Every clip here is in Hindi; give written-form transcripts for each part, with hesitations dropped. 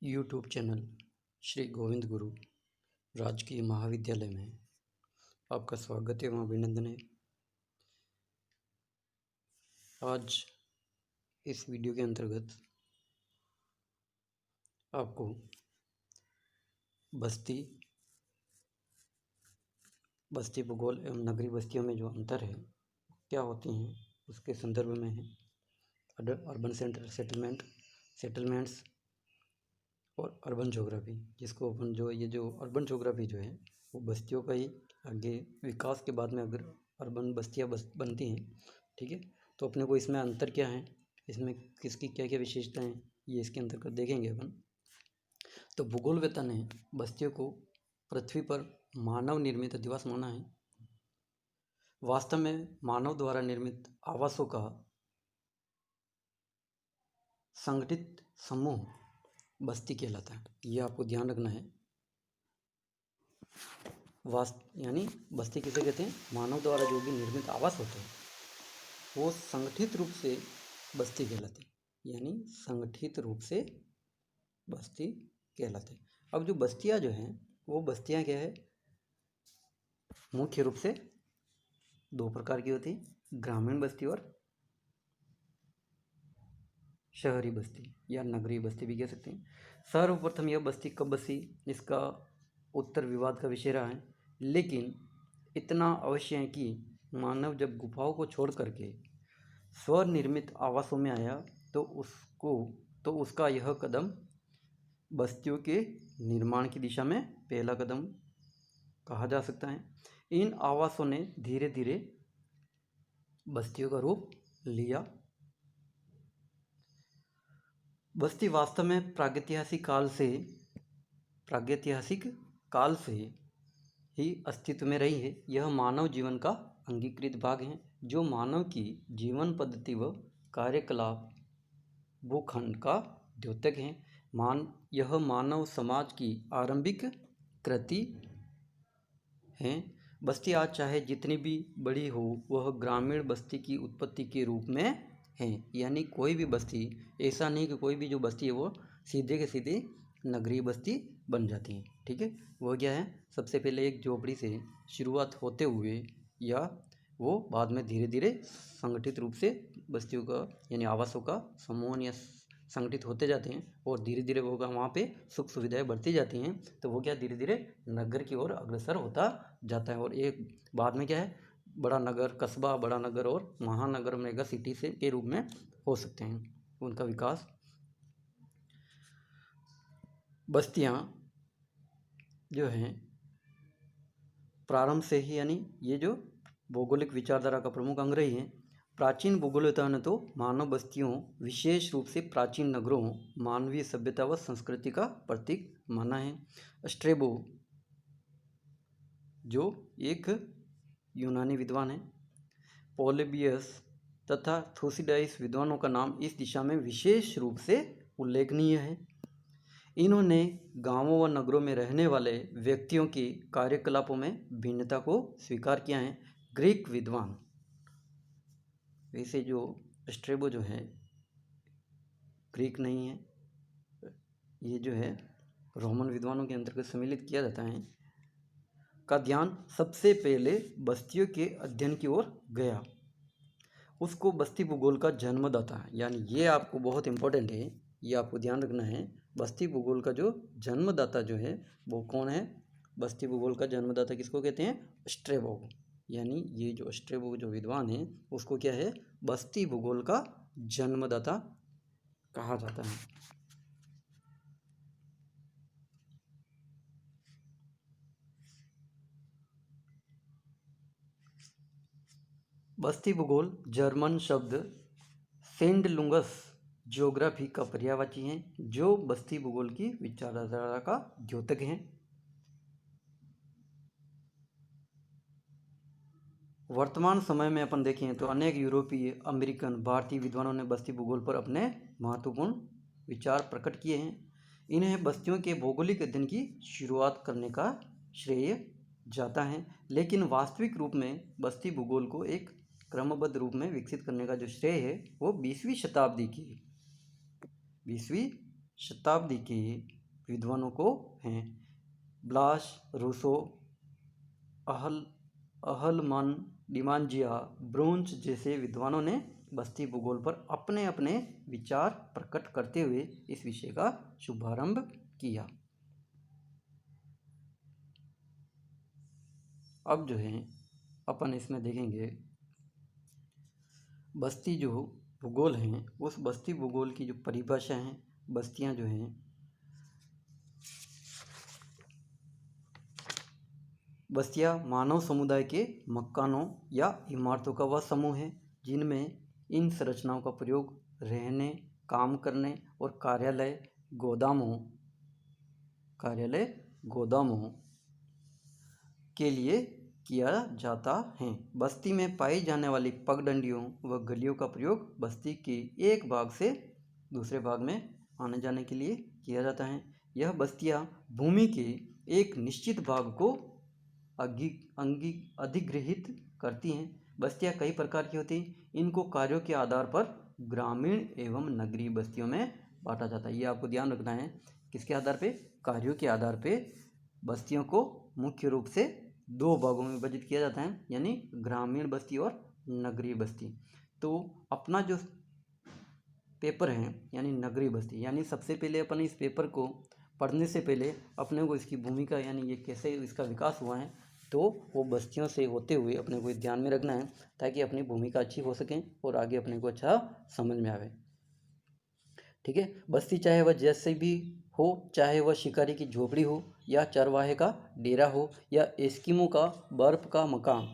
यूट्यूब चैनल श्री गोविंद गुरु राजकीय महाविद्यालय में आपका स्वागत एवं अभिनंदन है। आज इस वीडियो के अंतर्गत आपको बस्ती भूगोल एवं नगरीय बस्तियों में जो अंतर है क्या होती हैं उसके संदर्भ में है। अर्बन सेटलमेंट्स और अर्बन ज्योग्राफी, जिसको अपन जो अर्बन ज्योग्राफी जो है वो बस्तियों का ही आगे विकास के बाद में अगर अर्बन बस्तियाँ बनती हैं, ठीक है, तो अपने को इसमें अंतर क्या है, इसमें किसकी क्या क्या विशेषताएं हैं, ये इसके अंतर्गत देखेंगे अपन। तो भूगोलवेत्ता ने बस्तियों को पृथ्वी पर मानव निर्मित अधिवास माना है। वास्तव में मानव द्वारा निर्मित आवासों का संगठित समूह बस्ती कहलाता है। ये आपको ध्यान रखना है। यानी बस्ती किसे कहते हैं? मानव द्वारा जो भी निर्मित आवास होते हैं वो संगठित रूप से बस्ती कहलाते हैं, यानी संगठित रूप से बस्ती कहलाते हैं। अब जो बस्तियां जो हैं वो बस्तियां क्या है, मुख्य रूप से दो प्रकार की होती है, ग्रामीण बस्ती और शहरी बस्ती या नगरीय बस्ती भी कह सकते हैं। सर्वप्रथम यह बस्ती कब बसी, इसका उत्तर विवाद का विषय रहा है, लेकिन इतना अवश्य है कि मानव जब गुफाओं को छोड़ करके स्वनिर्मित आवासों में आया तो उसका यह कदम बस्तियों के निर्माण की दिशा में पहला कदम कहा जा सकता है। इन आवासों ने धीरे धीरे बस्तियों का रूप लिया। बस्ती वास्तव में प्रागैतिहासिक काल से ही अस्तित्व में रही है। यह मानव जीवन का अंगीकृत भाग है, जो मानव की जीवन पद्धति व कार्यकलाप भूखंड का द्योतक है। यह मानव समाज की आरंभिक कृति है। बस्ती आज चाहे जितनी भी बड़ी हो, वह ग्रामीण बस्ती की उत्पत्ति के रूप में है। यानी कोई भी बस्ती, ऐसा नहीं कि कोई भी जो बस्ती है वो सीधे के सीधे नगरीय बस्ती बन जाती है, ठीक है। वो क्या है, सबसे पहले एक झोपड़ी से शुरुआत होते हुए या वो बाद में धीरे धीरे संगठित रूप से बस्तियों का यानी आवासों का समूह या संगठित होते जाते हैं और धीरे धीरे वो वहाँ पे सुख सुविधाएं बढ़ती जाती हैं, तो वो क्या धीरे धीरे नगर की ओर अग्रसर होता जाता है। और एक बाद में क्या है, बड़ा नगर, कस्बा, बड़ा नगर और महानगर मेगा सिटी से के रूप में हो सकते हैं उनका विकास। बस्तियां जो हैं प्रारंभ से ही, यानी ये जो भौगोलिक विचारधारा का प्रमुख अंग रही है। प्राचीन भूगोलवेत्ताओं ने तो मानव बस्तियों, विशेष रूप से प्राचीन नगरों, मानवीय सभ्यता व संस्कृति का प्रतीक माना है। स्ट्रेबो जो एक यूनानी विद्वान है, पोलिबियस तथा थुसिडाइस विद्वानों का नाम इस दिशा में विशेष रूप से उल्लेखनीय है। इन्होंने गांवों व नगरों में रहने वाले व्यक्तियों के कार्यकलापों में भिन्नता को स्वीकार किया है। ग्रीक विद्वान, वैसे जो स्ट्रेबो जो है ग्रीक नहीं है, ये जो है रोमन विद्वानों के अंतर्गत सम्मिलित किया जाता है, का ध्यान सबसे पहले बस्तियों के अध्ययन की ओर गया। उसको बस्ती भूगोल का जन्मदाता है, यानी ये आपको बहुत इंपॉर्टेंट है, ये आपको ध्यान रखना है। बस्ती भूगोल का जो जन्मदाता जो है वो कौन है? बस्ती भूगोल का जन्मदाता किसको कहते हैं? स्ट्रेबो। यानी ये जो स्ट्रेबो जो विद्वान है उसको क्या है, बस्ती भूगोल का जन्मदाता कहा जाता है। बस्ती भूगोल जर्मन शब्द सेंडलुंगस ज्योग्राफी का पर्यायवाची है, जो बस्ती भूगोल की विचारधारा का द्योतक है। वर्तमान समय में अपन देखें तो अनेक यूरोपीय, अमेरिकन, भारतीय विद्वानों ने बस्ती भूगोल पर अपने महत्वपूर्ण विचार प्रकट किए हैं। इन्हें बस्तियों के भौगोलिक अध्ययन की शुरुआत करने का श्रेय जाता है, लेकिन वास्तविक रूप में बस्ती भूगोल को एक क्रमबद्ध रूप में विकसित करने का जो श्रेय है वो 20वीं शताब्दी के विद्वानों को हैं। ब्लास, रूसो, अहलमन, डिमांजिया, ब्रोंच जैसे विद्वानों ने बस्ती भूगोल पर अपने अपने विचार प्रकट करते हुए इस विषय का शुभारंभ किया। अब जो है अपन इसमें देखेंगे बस्ती जो भूगोल हैं, उस बस्ती भूगोल की जो परिभाषा है, बस्तियां जो हैं बस्तियां मानव समुदाय के मकानों या इमारतों का वह समूह है जिनमें इन संरचनाओं का प्रयोग रहने, काम करने और कार्यालय गोदामों के लिए किया जाता है। बस्ती में पाई जाने वाली पगडंडियों व गलियों का प्रयोग बस्ती के एक भाग से दूसरे भाग में आने जाने के लिए किया जाता है। यह बस्तियां भूमि के एक निश्चित भाग को अधिग्रहित करती हैं। बस्तियां कई प्रकार की होती हैं। इनको कार्यों के आधार पर ग्रामीण एवं नगरीय बस्तियों में बांटा जाता है। ये आपको ध्यान रखना है। किसके आधार पे? कार्यों के आधार पे बस्तियों को मुख्य रूप से दो भागों में विभाजित किया जाता है, यानी ग्रामीण बस्ती और नगरीय बस्ती। तो अपना जो पेपर है यानी नगरीय बस्ती, यानी सबसे पहले अपन इस पेपर को पढ़ने से पहले अपने को इसकी भूमिका यानी ये कैसे इसका विकास हुआ है, तो वो बस्तियों से होते हुए अपने को ध्यान में रखना है ताकि अपनी भूमिका अच्छी हो सके और आगे अपने को अच्छा समझ में आवे। ठीक है। बस्ती चाहे वह जैसे भी हो, चाहे वह शिकारी की झोपड़ी हो या चरवाहे का डेरा हो या एस्किमो का बर्फ का मकान।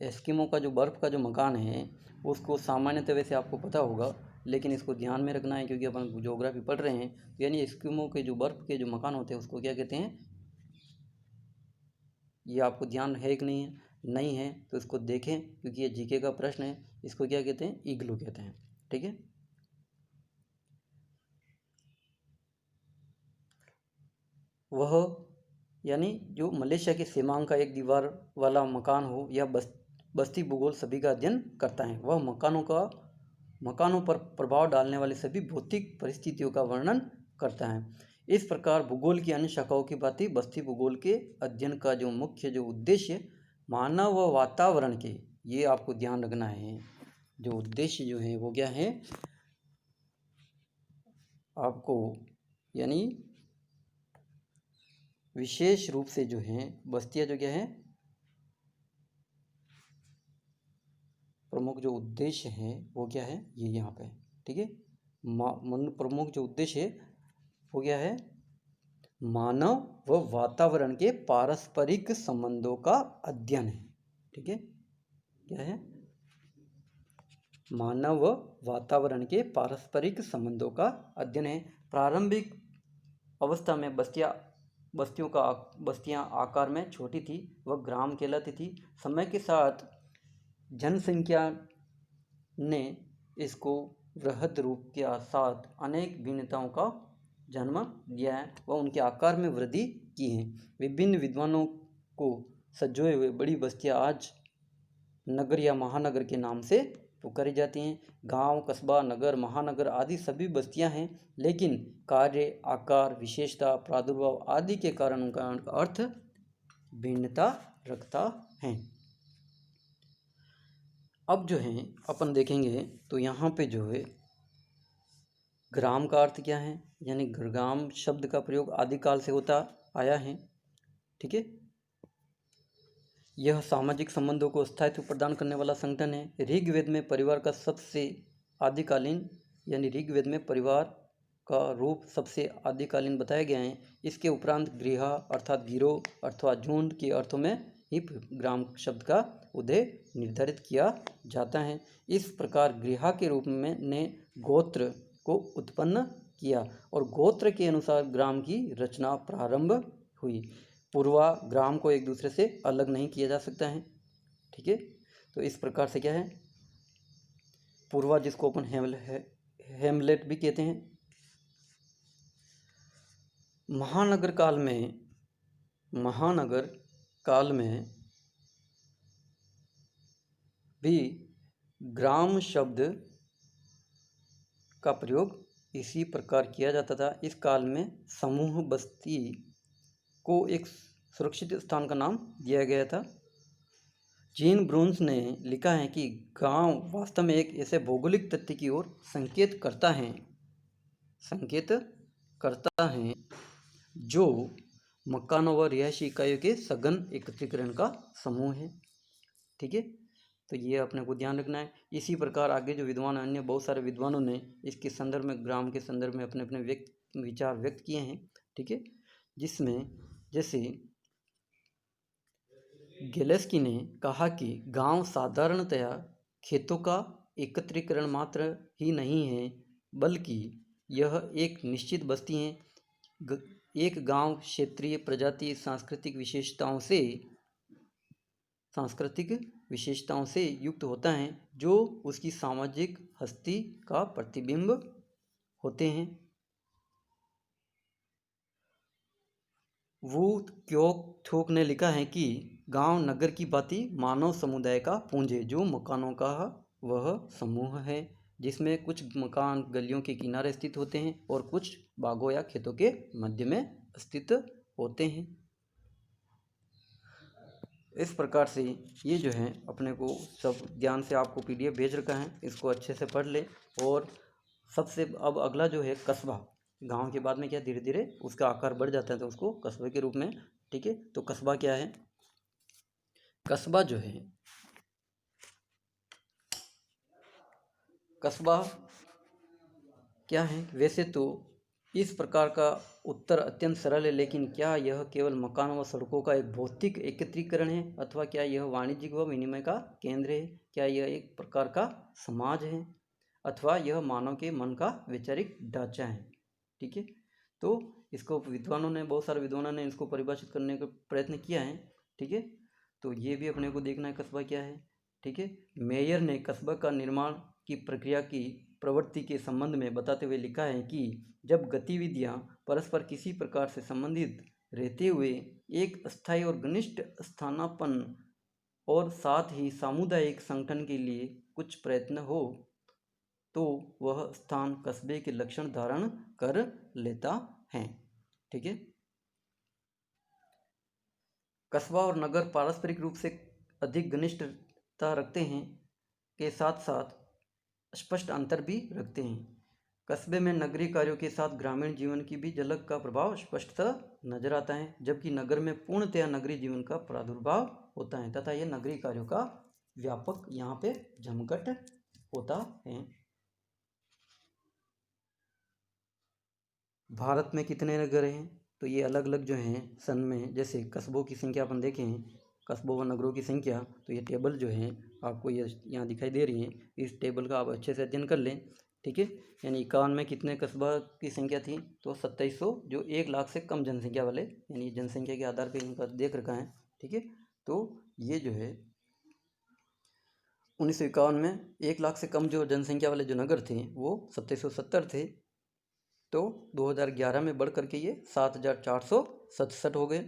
एस्किमो का जो बर्फ का जो मकान है उसको सामान्यतः वैसे आपको पता होगा, लेकिन इसको ध्यान में रखना है क्योंकि अपन ज्योग्राफी पढ़ रहे हैं। यानी एस्किमो के जो बर्फ के जो मकान होते हैं उसको क्या कहते हैं, ये आपको ध्यान है कि नहीं है? नहीं है तो इसको देखें क्योंकि ये जीके का प्रश्न है। इसको क्या कहते हैं? इग्लू कहते हैं। ठीक है। वह यानी जो मलेशिया के सीमांक का एक दीवार वाला मकान हो या बस्ती भूगोल सभी का अध्ययन करता है। वह मकानों पर प्रभाव डालने वाली सभी भौतिक परिस्थितियों का वर्णन करता है। इस प्रकार भूगोल की अन्य शाखाओं की भांति बस्ती भूगोल के अध्ययन का जो मुख्य जो उद्देश्य मानव व वातावरण के, ये आपको ध्यान रखना है, जो उद्देश्य जो है वो क्या है आपको, यानी विशेष रूप से जो है बस्तियां जो क्या है प्रमुख जो उद्देश्य है वो क्या है, ये यहाँ पे। ठीक है। प्रमुख जो उद्देश्य है वो क्या है, मानव व वातावरण के पारस्परिक संबंधों का अध्ययन है। ठीक है। क्या है? मानव व वातावरण के पारस्परिक संबंधों का अध्ययन है। प्रारंभिक अवस्था में बस्तियां आकार में छोटी थी, वह ग्राम कहलाती थी। समय के साथ जनसंख्या ने इसको वृहद रूप के साथ अनेक भिन्नताओं का जन्म दिया है व उनके आकार में वृद्धि की है। विभिन्न विद्वानों को सजोए हुए बड़ी बस्तियां आज नगर या महानगर के नाम से पुकारी जाती हैं। गांव, कस्बा, नगर, महानगर आदि सभी बस्तियां हैं, लेकिन कार्य, आकार, विशेषता, प्रादुर्भाव आदि के कारण उनका अर्थ भिन्नता रखता है। अब जो है अपन देखेंगे तो यहाँ पे जो है ग्राम का अर्थ क्या है, यानी ग्राम शब्द का प्रयोग आदिकाल से होता आया है। ठीक है। यह सामाजिक संबंधों को स्थायित्व प्रदान करने वाला संगठन है। ऋग्वेद में परिवार का सबसे आदिकालीन, यानी ऋग्वेद में परिवार का रूप सबसे आदिकालीन बताया गया है। इसके उपरांत गृह अर्थात गिरोह अथवा झुंड के अर्थों में ही ग्राम शब्द का उदय निर्धारित किया जाता है। इस प्रकार गृह के रूप में ने गोत्र को उत्पन्न किया और गोत्र के अनुसार ग्राम की रचना प्रारंभ हुई। पूर्वा ग्राम को एक दूसरे से अलग नहीं किया जा सकता है। ठीक है। तो इस प्रकार से क्या है, पूर्वा जिसको अपन हेमलेट भी कहते हैं। महानगर काल में भी ग्राम शब्द का प्रयोग इसी प्रकार किया जाता था। इस काल में समूह बस्ती को एक सुरक्षित स्थान का नाम दिया गया था। जीन ब्रून्स ने लिखा है कि गांव वास्तव में एक ऐसे भौगोलिक तथ्य की ओर संकेत करता है जो मकानों व रिहायशी इकाइयों के सघन एकत्रीकरण का समूह है। ठीक है, तो ये अपने को ध्यान रखना है। इसी प्रकार आगे जो विद्वान, अन्य बहुत सारे विद्वानों ने इसके संदर्भ में, ग्राम के संदर्भ में अपने अपने विचार व्यक्त किए हैं। ठीक है, जिसमें जैसे गेलेस्की ने कहा कि गांव साधारणतया खेतों का एकत्रीकरण मात्र ही नहीं है, बल्कि यह एक निश्चित बस्ती है। एक गांव क्षेत्रीय, प्रजातीय, सांस्कृतिक विशेषताओं से युक्त होता है, जो उसकी सामाजिक हस्ती का प्रतिबिंब होते हैं। वू क्योक थोक ने लिखा है कि गांव नगर की भांति मानव समुदाय का पुंज है, जो मकानों का वह समूह है जिसमें कुछ मकान गलियों के किनारे स्थित होते हैं और कुछ बागों या खेतों के मध्य में स्थित होते हैं। इस प्रकार से ये जो है अपने को सब ध्यान से, आपको PDF भेज रखा है, इसको अच्छे से पढ़ ले। और सबसे अब अगला जो है कस्बा। गांव के बाद में क्या धीरे धीरे उसका आकार बढ़ जाता है, तो उसको कस्बे के रूप में। ठीक है, तो कस्बा क्या है? कस्बा जो है, कस्बा क्या है? वैसे तो इस प्रकार का उत्तर अत्यंत सरल है, लेकिन क्या यह केवल मकान व सड़कों का एक भौतिक एकत्रीकरण है, अथवा क्या यह वाणिज्यिक व विनिमय का केंद्र है? क्या यह एक प्रकार का समाज है, अथवा यह मानव के मन का वैचारिक ढांचा है? ठीक है, तो इसको विद्वानों ने, बहुत सारे विद्वानों ने इसको परिभाषित करने का प्रयत्न किया है। ठीक है, तो ये भी अपने को देखना है कस्बा क्या है। ठीक है, मेयर ने कस्बा का निर्माण की प्रक्रिया की प्रवृत्ति के संबंध में बताते हुए लिखा है कि जब गतिविधियां परस्पर किसी प्रकार से संबंधित रहते हुए एक अस्थायी और घनिष्ठ स्थानापन्न और साथ ही सामुदायिक संगठन के लिए कुछ प्रयत्न हो, तो वह स्थान कस्बे के लक्षण धारण कर लेता है। ठीक है, कस्बा और नगर पारस्परिक रूप से अधिक घनिष्ठता रखते हैं, के साथ साथ स्पष्ट अंतर भी रखते हैं। कस्बे में नगरीय कार्यों के साथ ग्रामीण जीवन की भी झलक का प्रभाव स्पष्टतः नजर आता है, जबकि नगर में पूर्णतया नगरीय जीवन का प्रादुर्भाव होता है तथा यह नगरीय कार्यों का व्यापक यहाँ पे जमघट होता है। भारत में कितने नगर हैं? तो ये अलग अलग जो हैं सन में, जैसे कस्बों की संख्या अपन देखें, कस्बों व नगरों की संख्या, तो ये टेबल जो है आपको ये यहाँ दिखाई दे रही है, इस टेबल का आप अच्छे से अध्ययन कर लें। ठीक है, यानी 51 में कितने कस्बा की संख्या थी? तो 2700, जो 1 लाख से कम जनसंख्या वाले, यानी जनसंख्या के आधार पर इनका देख रखा है। ठीक है, तो ये जो है 1951 में 1 लाख से कम जो जनसंख्या वाले जो नगर थे वो 2770 थे। तो 2011 में बढ़ करके ये 7467 हो गए।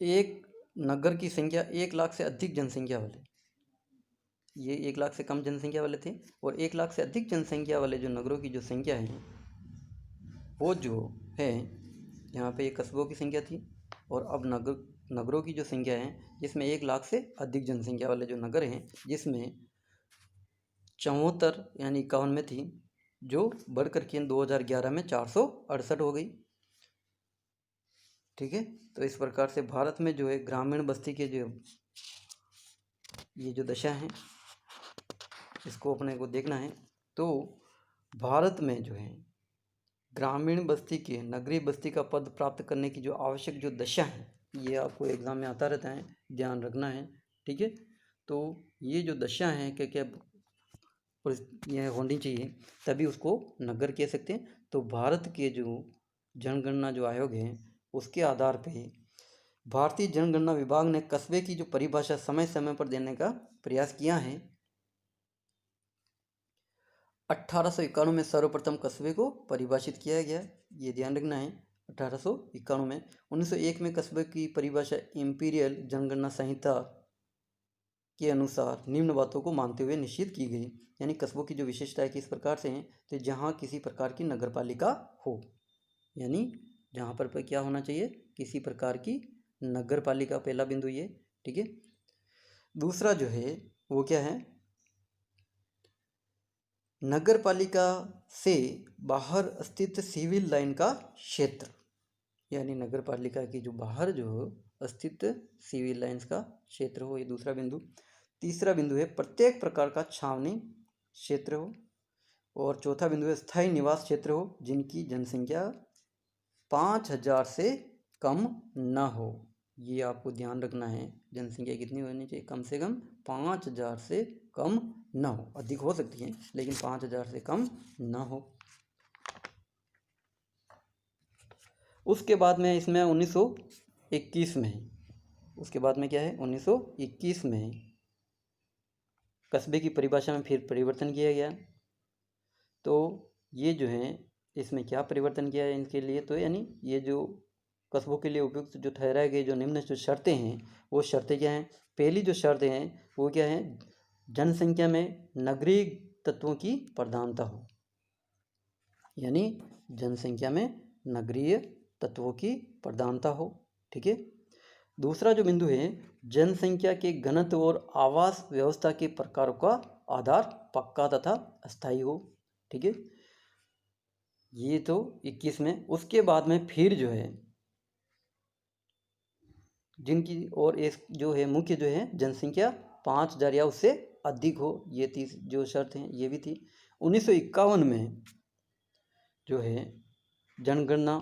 एक नगर की संख्या 1 लाख से अधिक जनसंख्या वाले, ये 1 लाख से कम जनसंख्या वाले थे, और 1 लाख से अधिक जनसंख्या वाले जो नगरों की जो संख्या है वो जो है, यहाँ पे ये कस्बों की संख्या थी, और अब नगरों की जो संख्या है, जिसमें 1 लाख से अधिक जनसंख्या वाले जो नगर हैं, जिसमें 74 यानी 51 में थी, जो बढ़ करके 2011 में 468 हो गई। ठीक है, तो इस प्रकार से भारत में जो है ग्रामीण बस्ती के जो ये जो दशा है, इसको अपने को देखना है। तो भारत में जो है ग्रामीण बस्ती के नगरीय बस्ती का पद प्राप्त करने की जो आवश्यक जो दशा है, ये आपको एग्जाम में आता रहता है, ध्यान रखना है। ठीक है, तो ये जो दशा है क्या क्या यह होनी चाहिए, तभी उसको नगर कह सकते हैं। तो भारत के जो जनगणना जो आयोग है, उसके आधार पे भारतीय जनगणना विभाग ने कस्बे की जो परिभाषा समय समय पर देने का प्रयास किया है। 1891 में सर्वप्रथम कस्बे को परिभाषित किया गया, ये ध्यान रखना है। 1891 में 1901 में कस्बे की परिभाषा इंपीरियल जनगणना संहिता के अनुसार निम्न बातों को मानते हुए निश्चित की गई। यानी कस्बों की जो विशेषताएं किस प्रकार से हैं, तो जहाँ किसी प्रकार की नगरपालिका हो, यानी जहाँ पर क्या होना चाहिए, किसी प्रकार की नगरपालिका, पहला बिंदु ये, ठीक है। दूसरा जो है वो क्या है, नगरपालिका से बाहर स्थित सिविल लाइन का क्षेत्र, यानी नगरपालिका की जो बाहर जो स्थित सिविल लाइन्स का क्षेत्र हो, ये दूसरा बिंदु। तीसरा बिंदु है प्रत्येक प्रकार का छावनी क्षेत्र हो। और चौथा बिंदु है स्थायी निवास क्षेत्र हो जिनकी जनसंख्या 5000 से कम न हो। ये आपको ध्यान रखना है, जनसंख्या कितनी होनी चाहिए, कम से कम 5000 से कम न हो, अधिक हो सकती है लेकिन 5000 से कम न हो। उसके बाद में इसमें 1921 में, उसके बाद में क्या है, 1921 में कस्बे की परिभाषा में फिर परिवर्तन किया गया। तो ये जो है इसमें क्या परिवर्तन किया है इनके लिए, तो यानी ये जो कस्बों के लिए उपयुक्त जो ठहराए गए जो निम्न जो शर्तें हैं, वो शर्तें क्या हैं। पहली जो शर्तें हैं वो क्या है, जनसंख्या में नगरीय तत्वों की प्रधानता हो, यानी जनसंख्या में नगरीय तत्वों की प्रधानता हो, ठीक है। दूसरा जो बिंदु है, जनसंख्या के घनत्व और आवास व्यवस्था के प्रकारों का आधार पक्का तथा अस्थायी हो, ठीक है। ये तो 21 में। उसके बाद में फिर जो है जिनकी और एक जो है मुख्य जो है जनसंख्या 5000 या उससे अधिक हो, ये 30 जो शर्त हैं ये भी थी। 1951 में जो है जनगणना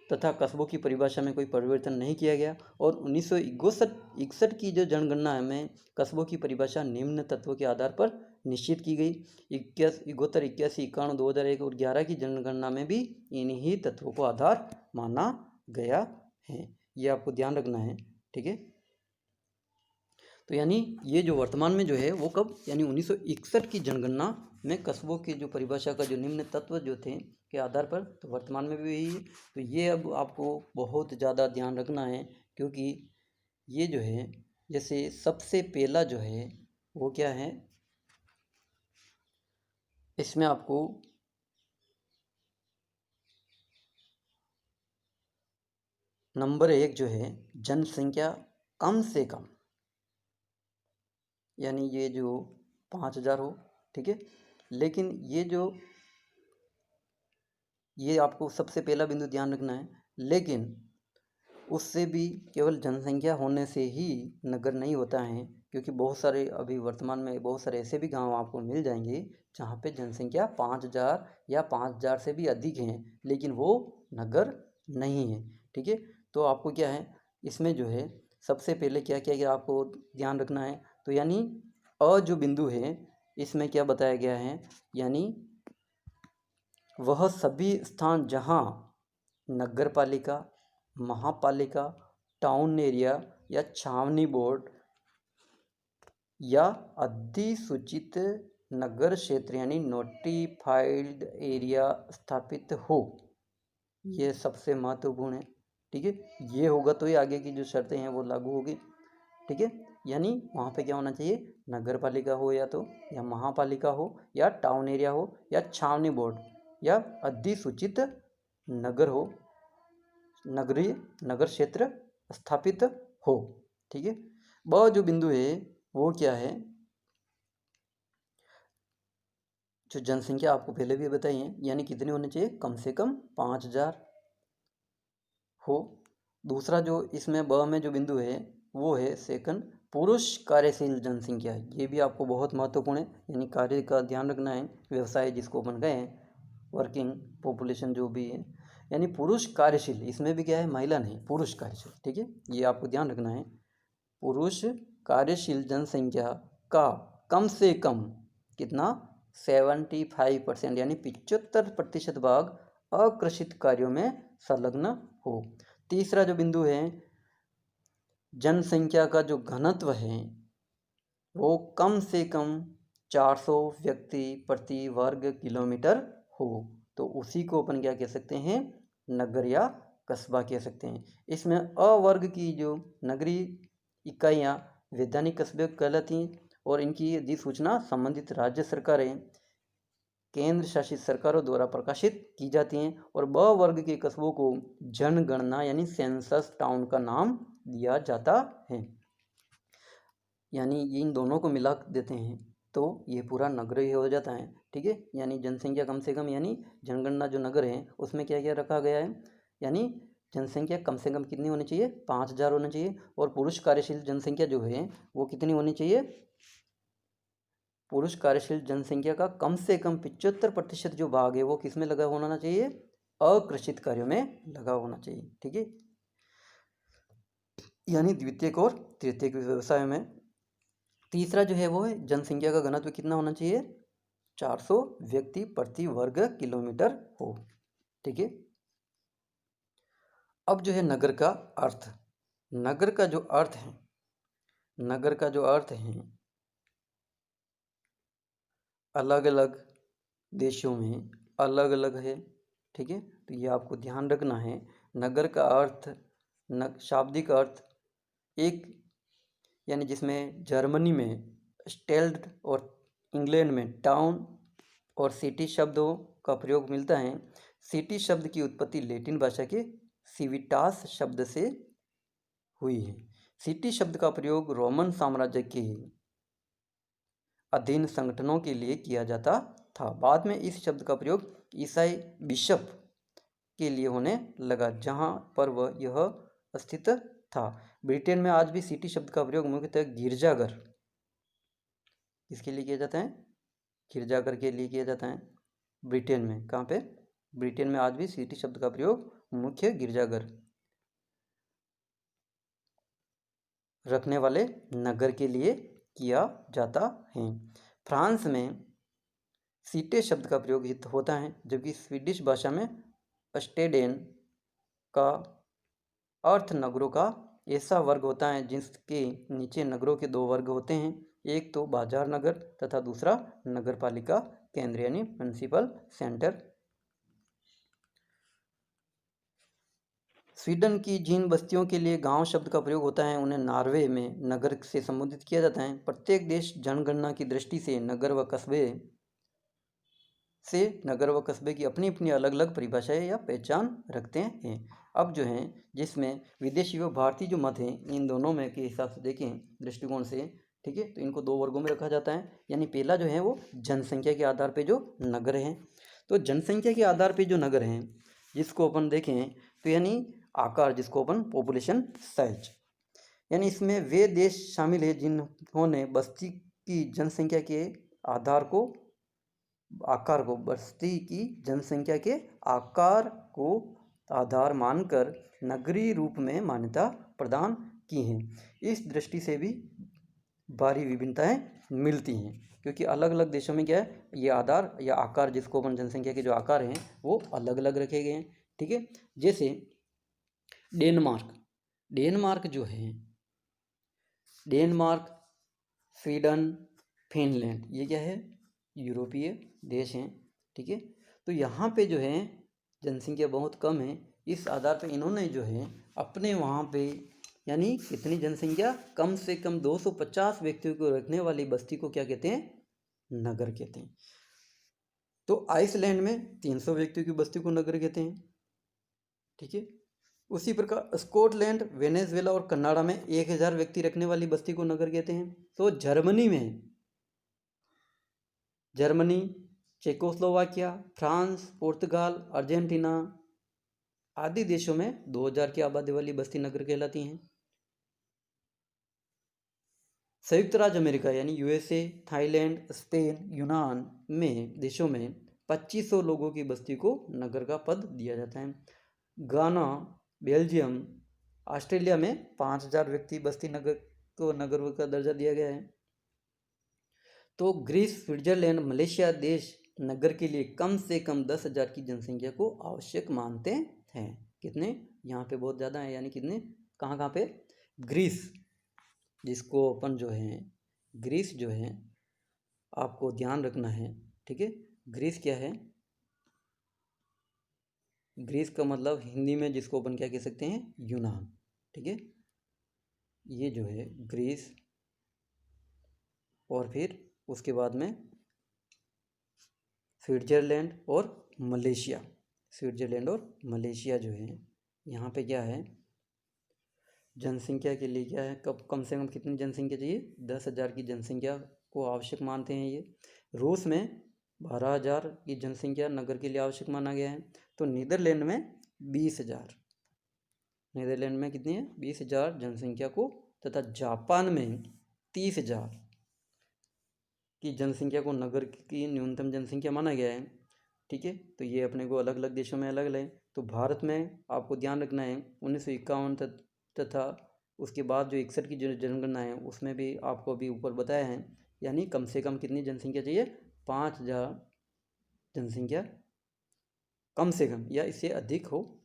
तथा कस्बों की परिभाषा में कोई परिवर्तन नहीं किया गया। और 1961 की जो जनगणना में कस्बों की परिभाषा निम्न तत्वों के आधार पर निश्चित की गई। 71, 81, 91, 2001 और 11 की जनगणना में भी इन्हीं तत्वों को आधार माना गया है, ये आपको ध्यान रखना है, ठीक है। तो यानी ये जो वर्तमान में जो है वो कब, यानी 1961 की जनगणना में कस्बों की जो परिभाषा का जो निम्न तत्व जो थे के आधार पर, तो वर्तमान में भी यही है। तो ये अब आपको बहुत ज़्यादा ध्यान रखना है, क्योंकि ये जो है जैसे सबसे पहला जो है वो क्या है, इसमें आपको नंबर 1 जो है जनसंख्या कम से कम, यानी ये जो 5000 हो, ठीक है। लेकिन ये आपको सबसे पहला बिंदु ध्यान रखना है, लेकिन उससे भी केवल जनसंख्या होने से ही नगर नहीं होता है, क्योंकि बहुत सारे अभी वर्तमान में बहुत सारे ऐसे भी गांव आपको मिल जाएंगे जहाँ पे जनसंख्या 5000 या 5000 से भी अधिक हैं, लेकिन वो नगर नहीं है, ठीक है। तो आपको क्या है इसमें जो है सबसे पहले क्या क्या क्या आपको ध्यान रखना है, तो यानी अ जो बिंदु है इसमें क्या बताया गया है, यानी वह सभी स्थान जहाँ नगरपालिका, महापालिका, टाउन एरिया या छावनी बोर्ड या अधिसूचित नगर क्षेत्र यानी नोटिफाइड एरिया स्थापित हो, ये सबसे महत्वपूर्ण है, ठीक है। ये होगा तो ही आगे की जो शर्तें हैं वो लागू होगी, ठीक है। यानी वहाँ पे क्या होना चाहिए, नगरपालिका हो या महापालिका हो या टाउन एरिया हो या छावनी बोर्ड या अधिसूचित नगर हो, नगरीय नगर क्षेत्र स्थापित हो, ठीक है। ब जो बिंदु है वो क्या है, जो जनसंख्या आपको पहले भी बताई है, यानी कितने होने चाहिए, कम से कम 5000 हो। दूसरा जो इसमें ब में जो बिंदु है वो है सेकंड पुरुष कार्यशील जनसंख्या, ये भी आपको बहुत महत्वपूर्ण है, यानी कार्य का ध्यान रखना है, व्यवसाय जिसको बन गए हैं, वर्किंग पॉपुलेशन जो भी है, यानी पुरुष कार्यशील, इसमें भी क्या है, महिला नहीं, पुरुष कार्यशील, ठीक है। ये आपको ध्यान रखना है, पुरुष कार्यशील जनसंख्या का कम से कम कितना, 75% यानी 75% भाग अकृषित कार्यों में संलग्न हो। तीसरा जो बिंदु है, जनसंख्या का जो घनत्व है वो कम से कम 400 व्यक्ति प्रति वर्ग किलोमीटर हो, तो उसी को अपन क्या कह सकते हैं, नगर या कस्बा कह सकते हैं। इसमें अवर्ग की जो नगरीय इकाइयाँ वैधानिक कस्बे कहलाती हैं और इनकी अधिसूचना संबंधित राज्य सरकारें, केंद्र शासित सरकारों द्वारा प्रकाशित की जाती हैं। और ब वर्ग के कस्बों को जनगणना यानी सेंसस टाउन का नाम दिया जाता है। यानी इन दोनों को मिला देते हैं तो ये पूरा नगर ही हो जाता है। ठीक है, यानी जनसंख्या कम से कम, यानी जनगणना जो नगर है उसमें क्या क्या रखा गया है, यानी जनसंख्या कम से कम कितनी होनी चाहिए, 5,000 होनी चाहिए। और पुरुष कार्यशील जनसंख्या जो है वो कितनी होनी चाहिए, पुरुष कार्यशील जनसंख्या का कम से कम 75% जो भाग है वो किस में लगा होना चाहिए, अकृषित कार्यों में लगा होना चाहिए। ठीक है, यानी द्वितीयक और तृतीयक व्यवसाय में। तीसरा जो है वो है जनसंख्या का घनत्व कितना होना चाहिए, 400 व्यक्ति प्रति वर्ग किलोमीटर हो। ठीक है, अब जो है नगर का अर्थ, नगर का जो अर्थ है, नगर का जो अर्थ है अलग अलग देशों में अलग अलग है। ठीक है, तो ये आपको ध्यान रखना है। नगर का अर्थ, शाब्दिक अर्थ एक, यानी जिसमें जर्मनी में स्टेल्ड और इंग्लैंड में टाउन और सिटी शब्दों का प्रयोग मिलता है। सिटी शब्द की उत्पत्ति लैटिन भाषा के सिविटास शब्द से हुई है। सिटी शब्द का प्रयोग रोमन साम्राज्य के अधीन संगठनों के लिए किया जाता था। बाद में इस शब्द का प्रयोग ईसाई बिशप के लिए होने लगा, जहां पर वह यह स्थित था। ब्रिटेन में आज भी सिटी शब्द का प्रयोग मुख्यतः गिरजाघर, किसके लिए किया जाता है, गिरजाघर के लिए किया जाता है। ब्रिटेन में, कहाँ पे, ब्रिटेन में आज भी सिटी शब्द का प्रयोग मुख्य गिरजाघर रखने वाले नगर के लिए किया जाता है। फ्रांस में सिटे शब्द का प्रयोग होता है, जबकि स्वीडिश भाषा में स्टेडेन का अर्थ नगरों का ऐसा वर्ग होता है जिसके नीचे नगरों के दो वर्ग होते हैं, एक तो बाजार नगर तथा दूसरा नगरपालिका केंद्र यानी म्युनिसिपल सेंटर। स्वीडन की जिन बस्तियों के लिए गांव शब्द का प्रयोग होता है उन्हें नॉर्वे में नगर से संबोधित किया जाता है। प्रत्येक देश जनगणना की दृष्टि से नगर व कस्बे की अपनी अपनी अलग अलग परिभाषाएं या पहचान रखते हैं। अब जो है जिसमें विदेशी व भारतीय जो मत हैं इन दोनों में के हिसाब से देखें दृष्टिकोण से, ठीक है, तो इनको दो वर्गों में रखा जाता है। यानी पहला जो है वो जनसंख्या के आधार पे जो नगर हैं, तो जनसंख्या के आधार पे जो नगर हैं जिसको अपन देखें तो यानी आकार, जिसको अपन पॉपुलेशन साइज, यानी इसमें वे देश शामिल है जिन्होंने बस्ती की जनसंख्या के आधार को, आकार को, बस्ती की जनसंख्या के आकार को आधार मानकर नगरीय रूप में मान्यता प्रदान की है। इस दृष्टि से भी भारी विभिन्नताएं मिलती हैं, क्योंकि अलग अलग देशों में क्या है, ये आधार या आकार, जिसको अपन जनसंख्या के जो आकार हैं वो अलग अलग रखे गए हैं। ठीक है, जैसे डेनमार्क, डेनमार्क जो है, डेनमार्क, स्वीडन, फिनलैंड, ये क्या है, यूरोपीय देश हैं। ठीक है, तो यहाँ पे जो है जनसंख्या बहुत कम है। इस आधार पे इन्होंने जो है अपने वहाँ पे, यानी कितनी जनसंख्या, कम से कम 250 व्यक्तियों को रखने वाली बस्ती को क्या कहते हैं, नगर कहते हैं। तो आइसलैंड में 300 व्यक्तियों की बस्ती को नगर कहते हैं। ठीक है, उसी प्रकार स्कॉटलैंड, वेनेजुएला और कनाडा में 1000 व्यक्ति रखने वाली बस्ती को नगर कहते हैं। तो जर्मनी में, जर्मनी, चेकोस्लोवाकिया, फ्रांस, पुर्तगाल, अर्जेंटीना आदि देशों में 2000 की आबादी वाली बस्ती नगर कहलाती हैं। संयुक्त राज्य अमेरिका यानी यूएसए, थाईलैंड, स्पेन, यूनान में देशों में 2500 लोगों की बस्ती को नगर का पद दिया जाता है। गाना, बेल्जियम, ऑस्ट्रेलिया में 5000 व्यक्ति बस्ती नगर को नगर का दर्जा दिया गया है। तो ग्रीस, स्विट्जरलैंड, मलेशिया देश नगर के लिए कम से कम 10,000 की जनसंख्या को आवश्यक मानते हैं। कितने, यहाँ पे बहुत ज़्यादा है, यानी कितने, कहाँ कहाँ पे, ग्रीस, जिसको अपन जो है, ग्रीस जो है आपको ध्यान रखना है। ठीक है, ग्रीस क्या है, ग्रीस का मतलब हिंदी में जिसको अपन क्या कह सकते हैं, यूनान। ठीक है, ये जो है ग्रीस और फिर उसके बाद में स्विट्जरलैंड और मलेशिया। स्विट्जरलैंड और मलेशिया जो है, यहाँ पे क्या है, जनसंख्या के लिए क्या है, कम से कम कितनी जनसंख्या चाहिए, 10,000 की जनसंख्या को आवश्यक मानते हैं ये। रूस में 12,000 की जनसंख्या नगर के लिए आवश्यक माना गया है। तो नीदरलैंड में 20,000, नीदरलैंड में कितनी है, 20,000 जनसंख्या को, तथा जापान में 30,000 की जनसंख्या को नगर की न्यूनतम जनसंख्या माना गया है। ठीक है, तो ये अपने को अलग अलग देशों में अलग अलग है। तो भारत में आपको ध्यान रखना है 1951 तथा उसके बाद जो 61 की जो जनगणना है उसमें भी आपको अभी ऊपर बताया है, यानी कम से कम कितनी जनसंख्या चाहिए, 5,000 जनसंख्या कम से कम या इससे अधिक हो।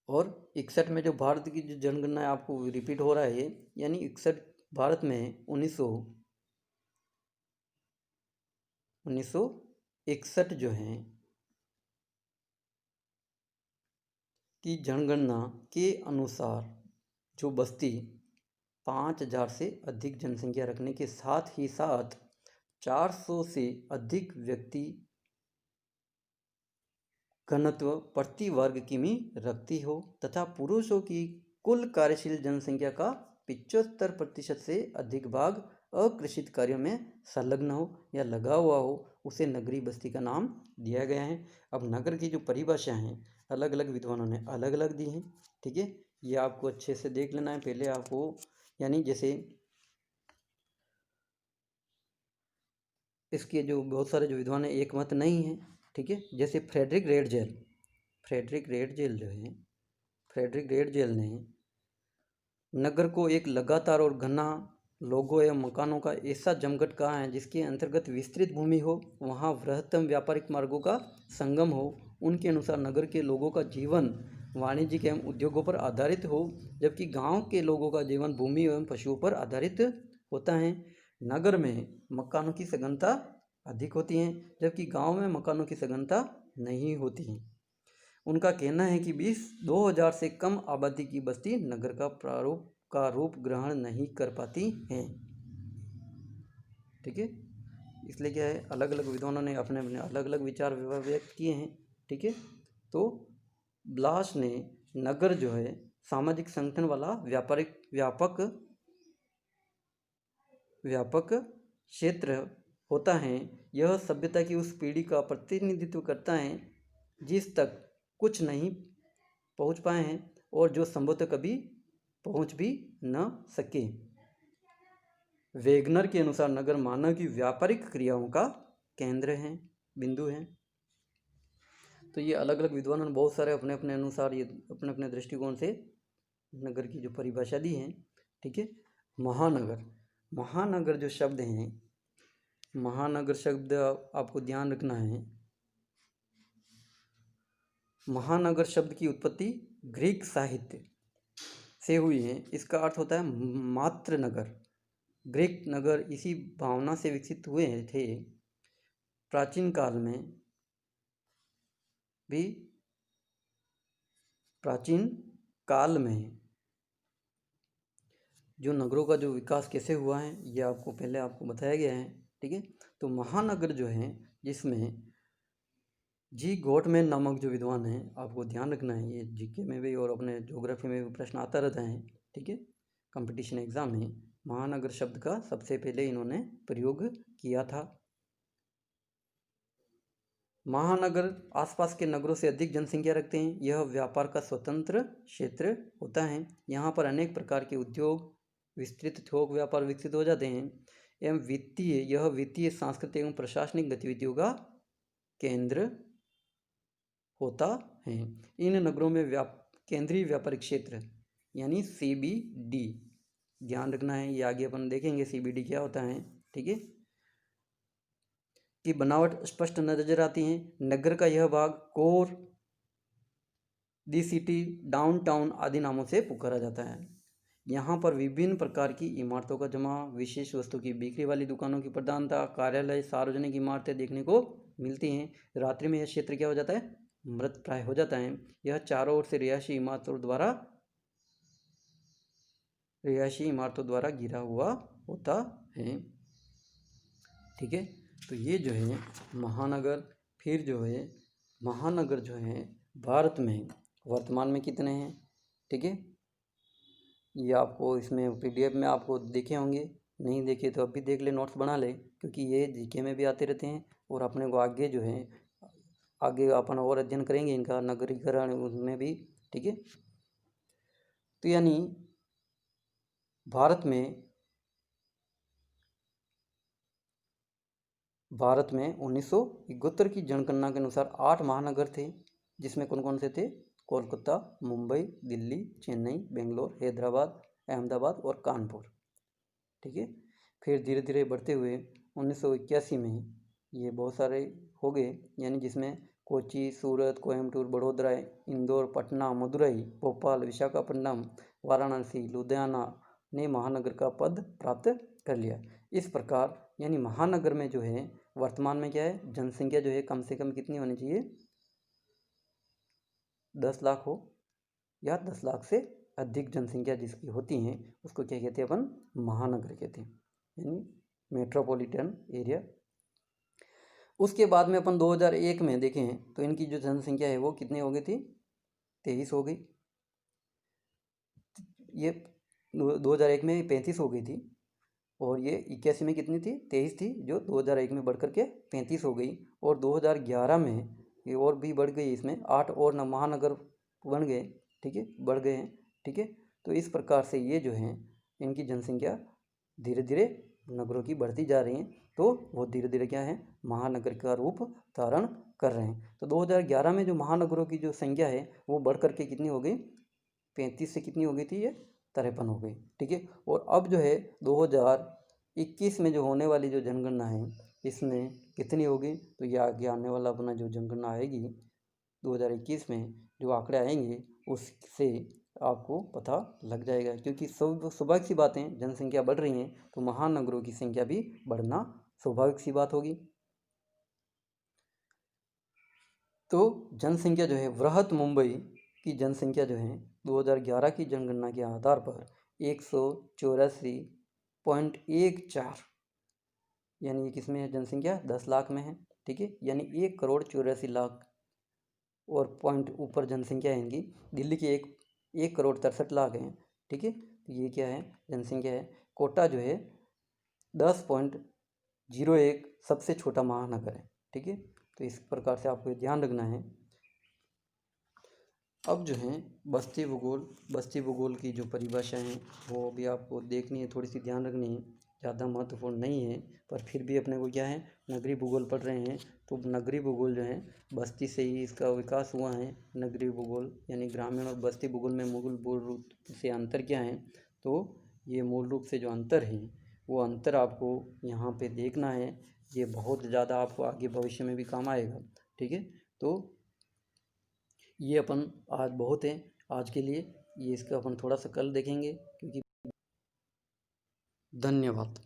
और 61 में जो भारत की जो जनगणना है आपको रिपीट हो रहा है ये, यानी 61 भारत में 1961 जो है की जनगणना के अनुसार जो बस्ती 5,000 से अधिक जनसंख्या रखने के साथ ही साथ 400 से अधिक व्यक्ति घनत्व प्रति वर्ग किमी रखती हो, तथा पुरुषों की कुल कार्यशील जनसंख्या का 75% से अधिक भाग अकृषित कार्यों में संलग्न हो या लगा हुआ हो, उसे नगरीय बस्ती का नाम दिया गया है। अब नगर की जो परिभाषा हैं अलग अलग विद्वानों ने अलग अलग दी हैं। ठीक है, ये आपको अच्छे से देख लेना है। पहले आपको, यानी जैसे इसके जो बहुत सारे जो विद्वान हैं एक मत नहीं है। ठीक है, जैसे फ्रेडरिक रेडजेल जो है, फ्रेडरिक रेडजेल ने नगर को एक लगातार और घना लोगों या मकानों का ऐसा जमघट कहा है जिसके अंतर्गत विस्तृत भूमि हो, वहाँ वृहत्तम व्यापारिक मार्गों का संगम हो। उनके अनुसार नगर के लोगों का जीवन वाणिज्यिक एवं उद्योगों पर आधारित हो, जबकि गांव के लोगों का जीवन भूमि एवं पशुओं पर आधारित होता है। नगर में मकानों की सघनता अधिक होती है, जबकि गांव में मकानों की सघनता नहीं होती है। उनका कहना है कि 2000 से कम आबादी की बस्ती नगर का रूप ग्रहण नहीं कर पाती हैं। ठीक है, इसलिए क्या है, अलग अलग विद्वानों ने अपने अपने अलग अलग विचार व्यक्त किए हैं। ठीक है, तो ब्लास ने नगर जो है सामाजिक संगठन वाला व्यापक क्षेत्र होता है। यह सभ्यता की उस पीढ़ी का प्रतिनिधित्व करता है जिस तक कुछ नहीं पहुंच पाए हैं और जो संभवतः कभी पहुंच भी न सके। वेगनर के अनुसार नगर मानव की व्यापारिक क्रियाओं का केंद्र है, बिंदु है। तो ये अलग अलग विद्वानों ने बहुत सारे अपने अपने अनुसार ये अपने अपने दृष्टिकोण से नगर की जो परिभाषा दी है। ठीक है, महानगर जो शब्द हैं, महानगर शब्द आपको ध्यान रखना है। महानगर शब्द की उत्पत्ति ग्रीक साहित्य से हुई है। इसका अर्थ होता है मात्र नगर। ग्रीक नगर इसी भावना से विकसित हुए थे। प्राचीन काल में जो नगरों का जो विकास कैसे हुआ है ये आपको पहले बताया गया है। ठीक है, तो महानगर जो है जिसमें जी गॉटमैन नामक जो विद्वान हैं, आपको ध्यान रखना है, ये जीके में भी और अपने ज्योग्राफी में भी प्रश्न आता रहता है। ठीक है, कंपटीशन एग्जाम में महानगर शब्द का सबसे पहले इन्होंने प्रयोग किया था। महानगर आसपास के नगरों से अधिक जनसंख्या रखते हैं। यह व्यापार का स्वतंत्र क्षेत्र होता है। यहाँ पर अनेक प्रकार के उद्योग, विस्तृत थोक व्यापार विकसित हो जाते हैं एवं वित्तीय सांस्कृतिक एवं प्रशासनिक गतिविधियों का केंद्र होता है। इन नगरों में केंद्रीय व्यापारिक क्षेत्र यानी CBD, ध्यान रखना है, ये आगे अपन देखेंगे CBD क्या होता है। ठीक है, की बनावट स्पष्ट नजर आती है। नगर का यह भाग कोर, दी सिटी, डाउनटाउन आदि नामों से पुकारा जाता है। यहाँ पर विभिन्न प्रकार की इमारतों का जमाव, विशेष वस्तु की बिक्री वाली दुकानों की प्रधानता, कार्यालय, सार्वजनिक इमारतें देखने को मिलती हैं। रात्रि में यह क्षेत्र क्या हो जाता है, मृत प्राय हो जाता है। यह चारों ओर से रिहायशी इमारतों द्वारा घिरा हुआ होता है। ठीक है, तो ये जो है महानगर, फिर जो है महानगर जो है भारत में वर्तमान में कितने हैं। ठीक है, ये आपको इसमें पीडीएफ में आपको देखे होंगे, नहीं देखे तो अब भी देख ले, नोट्स बना ले, क्योंकि ये जीके में भी आते रहते हैं और अपने को आगे जो है आगे अपन और अध्ययन करेंगे इनका नगरीकरण उसमें भी। ठीक है, तो यानी भारत में 1971 की जनगणना के अनुसार 8 महानगर थे, जिसमें कौन कौन से थे, कोलकाता, मुंबई, दिल्ली, चेन्नई, बेंगलोर, हैदराबाद, अहमदाबाद और कानपुर। ठीक है, फिर धीरे धीरे बढ़ते हुए 1981 में ये बहुत सारे हो गए, यानी जिसमें कोची, सूरत, कोयम्बटूर, बड़ोदरा, इंदौर, पटना, मदुरई, भोपाल, विशाखापट्टनम, वाराणसी, लुधियाना ने महानगर का पद प्राप्त कर लिया। इस प्रकार यानी महानगर में जो है वर्तमान में क्या है, जनसंख्या जो है कम से कम कितनी होनी चाहिए, 10 लाख हो, या 10 लाख से अधिक जनसंख्या जिसकी होती हैं उसको क्या कहते हैं, अपन महानगर कहते हैं, यानी मेट्रोपॉलिटन एरिया। उसके बाद में अपन 2001 में देखें तो इनकी जो जनसंख्या है वो कितनी हो गई थी, 23 हो गई। ये 2001 में 35 हो गई थी और ये 81 में कितनी थी, 23 थी, जो 2001 में बढ़ करके 35 हो गई। और 2011 में ये और भी बढ़ गई, इसमें 8 और महानगर बन गए। ठीक है, बढ़ गए हैं। ठीक है, तो इस प्रकार से ये जो है इनकी जनसंख्या धीरे धीरे नगरों की बढ़ती जा रही है, तो वो धीरे धीरे क्या है, महानगर का रूप धारण कर रहे हैं। तो 2011 में जो महानगरों की जो संख्या है वो बढ़ करके कितनी हो गई, 35 से कितनी हो गई थी, ये 53 हो गई। ठीक है, और अब जो है 2021 में जो होने वाली जो जनगणना है इसमें कितनी होगी, तो ये आगे आने वाला अपना जो जनगणना आएगी 2021 में जो आंकड़े आएंगे उससे आपको पता लग जाएगा, क्योंकि स्वाभाविक सी बातें, जनसंख्या बढ़ रही है तो महानगरों की संख्या भी बढ़ना स्वाभाविक सी बात होगी। तो जनसंख्या जो है वृहत मुंबई की जनसंख्या जो है 2011 की जनगणना के आधार पर 184.14, यानी किसमें है जनसंख्या, 10 लाख में है। ठीक है, यानी 1,84,00,000 और पॉइंट ऊपर जनसंख्या है इनकी। दिल्ली की 1,63,00,000 है। ठीक है, तो ये क्या है, जनसंख्या है। कोटा जो है 10.01 सबसे छोटा महानगर है। ठीक है, तो इस प्रकार से आपको ध्यान रखना है। अब जो है बस्ती भूगोल की जो परिभाषा है वो भी आपको देखनी है, थोड़ी सी ध्यान रखनी है, ज़्यादा महत्वपूर्ण नहीं है, पर फिर भी अपने को क्या है, नगरीय भूगोल पढ़ रहे हैं तो नगरीय भूगोल जो है बस्ती से ही इसका विकास हुआ है। नगरीय भूगोल यानी ग्रामीण और बस्ती भूगोल में मूल रूप से अंतर क्या है, तो ये मूल रूप से जो अंतर है वो अंतर आपको यहाँ पे देखना है। ये बहुत ज़्यादा आपको आगे भविष्य में भी काम आएगा। ठीक है, तो ये अपन आज बहुत है आज के लिए, ये इसका अपन थोड़ा सा कल देखेंगे, क्योंकि धन्यवाद।